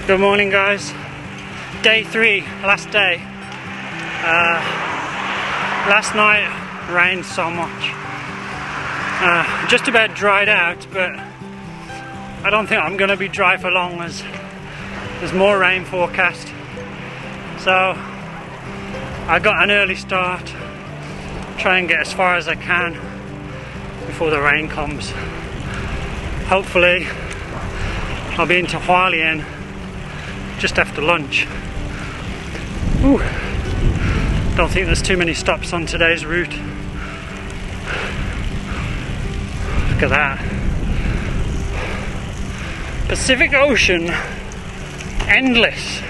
Good morning, guys. Day 3, last day. Last night rained so much. Just about dried out, but I don't think I'm going to be dry for long as there's more rain forecast. So I got an early start, try and get as far as I can before the rain comes. Hopefully I'll be into Hualien just after lunch. Ooh. Don't think there's too many stops on today's route. Look at that. Pacific Ocean, endless.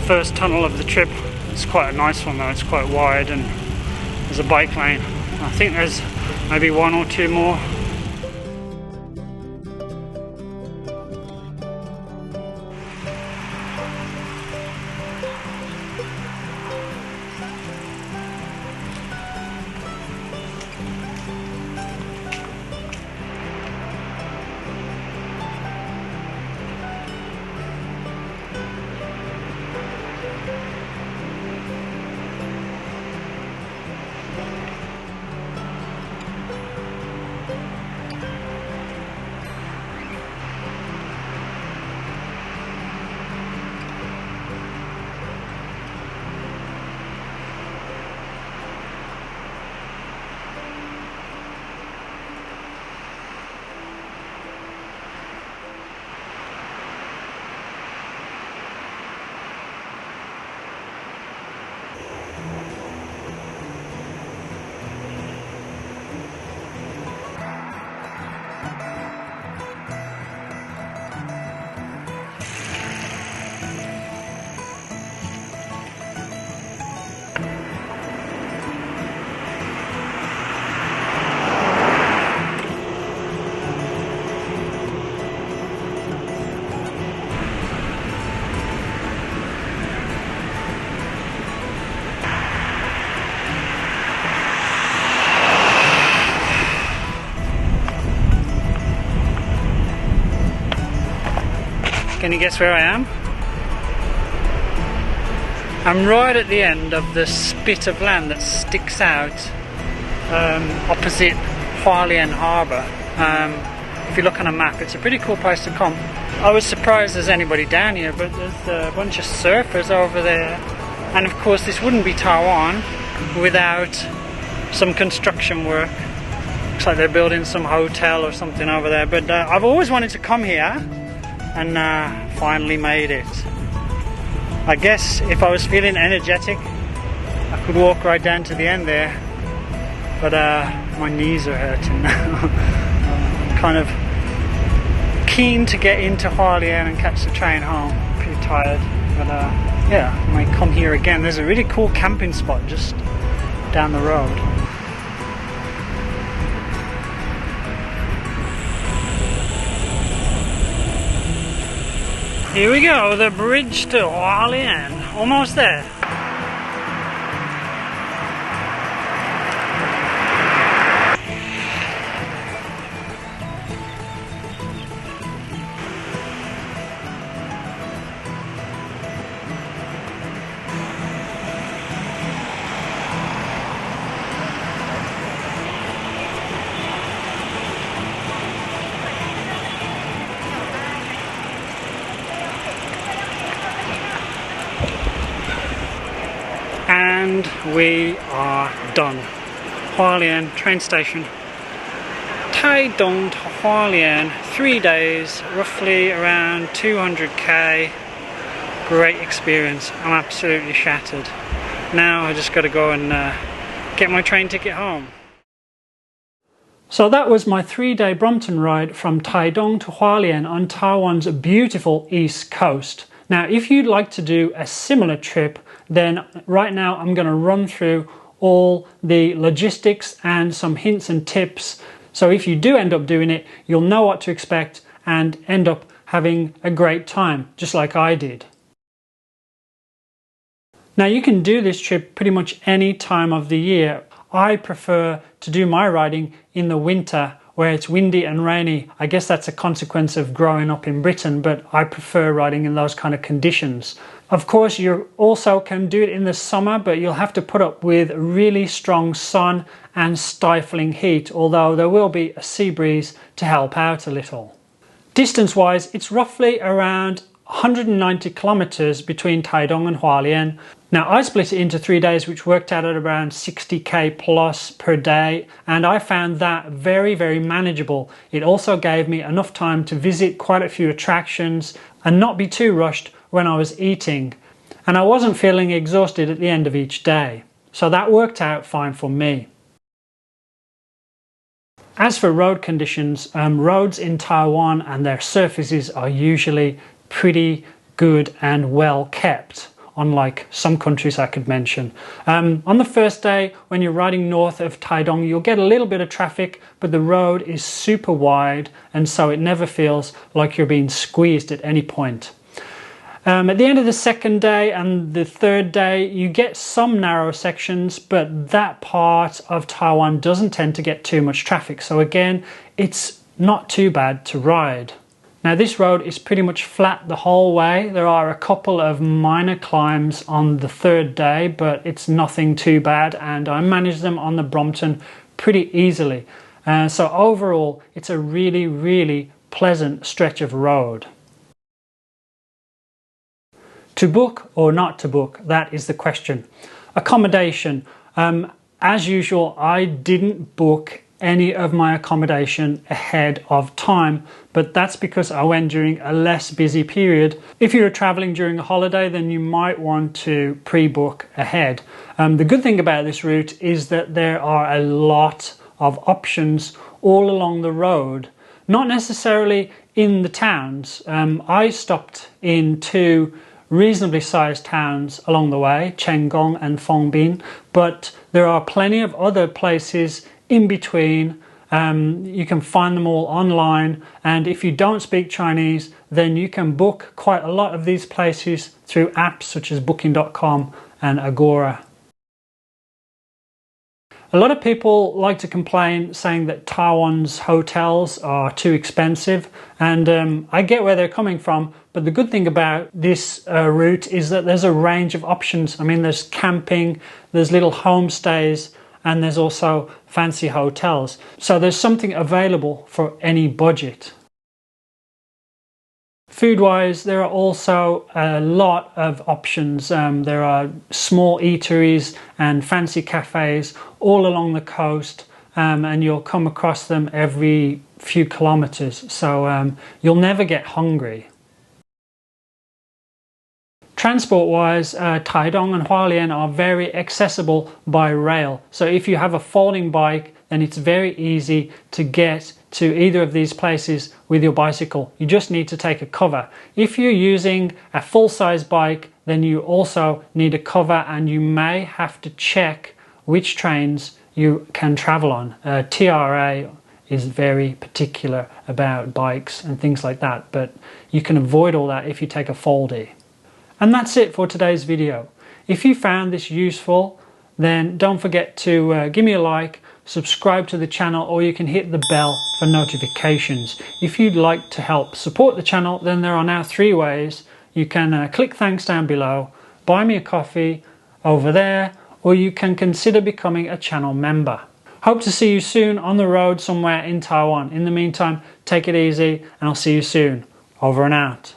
First tunnel of the trip. It's quite a nice one though, it's quite wide and there's a bike lane. I think there's maybe one or two more. Can you guess where I am? I'm right at the end of the spit of land that sticks out opposite Hualien Harbour. If you look on a map, it's a pretty cool place to come. I was surprised there's anybody down here, but there's a bunch of surfers over there. And of course this wouldn't be Taiwan without some construction work. Looks like they're building some hotel or something over there. But I've always wanted to come here and finally made it. I guess if I was feeling energetic I could walk right down to the end there, but my knees are hurting now. I'm kind of keen to get into Hualien and catch the train home. Pretty tired, but yeah, I might come here again. There's a really cool camping spot just down the road. Here we go, the bridge to Hualien. Almost there. And we are done. Hualien train station. Taitung to Hualien, 3 days, roughly around 200k. Great experience. I'm absolutely shattered. Now I just got to go and get my train ticket home. So that was my 3-day Brompton ride from Taitung to Hualien on Taiwan's beautiful east coast. Now, if you'd like to do a similar trip, then right now I'm going to run through all the logistics and some hints and tips. So if you do end up doing it, you'll know what to expect and end up having a great time, just like I did. Now you can do this trip pretty much any time of the year. I prefer to do my riding in the winter where it's windy and rainy. I guess that's a consequence of growing up in Britain, but I prefer riding in those kind of conditions. Of course, you also can do it in the summer, but you'll have to put up with really strong sun and stifling heat, although there will be a sea breeze to help out a little. Distance-wise, it's roughly around 190 kilometers between Taitung and Hualien. Now I split it into 3 days, which worked out at around 60k plus per day, and I found that very, very manageable. It also gave me enough time to visit quite a few attractions and not be too rushed when I was eating. And I wasn't feeling exhausted at the end of each day. So that worked out fine for me. As for road conditions, roads in Taiwan and their surfaces are usually pretty good and well kept, unlike some countries I could mention. On the first day, when you're riding north of Taitung, you'll get a little bit of traffic, but the road is super wide, and so it never feels like you're being squeezed at any point. At the end of the second day and the third day, you get some narrow sections, but that part of Taiwan doesn't tend to get too much traffic. So again, it's not too bad to ride. Now this road is pretty much flat the whole way. There are a couple of minor climbs on the third day, but it's nothing too bad, and I managed them on the Brompton pretty easily. So overall, it's a really, really pleasant stretch of road. To book or not to book, that is the question. Accommodation. As usual, I didn't book any of my accommodation ahead of time, but that's because I went during a less busy period. If you're traveling during a holiday, then you might want to pre-book ahead. The good thing about this route is that there are a lot of options all along the road, not necessarily in the towns. I stopped in 2 reasonably sized towns along the way, Chenggong and Fongbin, but there are plenty of other places in between. You can find them all online, and if you don't speak Chinese, then you can book quite a lot of these places through apps such as Booking.com and Agora. A lot of people like to complain, saying that TAIWAN'S hotels are too expensive, and I get where they're coming from, but the good thing about this route is that there's a range of options. I mean, there's camping, there's little homestays, and there's also fancy hotels. So there's something available for any budget. Food-wise, there are also a lot of options. There are small eateries and fancy cafes all along the coast, and you'll come across them every few kilometers, so you'll never get hungry. Transport-wise, Taitung and Hualien are very accessible by rail. So if you have a folding bike, then it's very easy to get to either of these places with your bicycle. You just need to take a cover. If you're using a full-size bike, then you also need a cover, and you may have to check which trains you can travel on. TRA is very particular about bikes and things like that, but you can avoid all that if you take a foldy. And that's it for today's video. If you found this useful, then don't forget to give me a like, subscribe to the channel, or you can hit the bell for notifications. If you'd like to help support the channel, then there are now 3 ways. You can click thanks down below, buy me a coffee over there, or you can consider becoming a channel member. Hope to see you soon on the road somewhere in Taiwan. In the meantime, take it easy, and I'll see you soon. Over and out.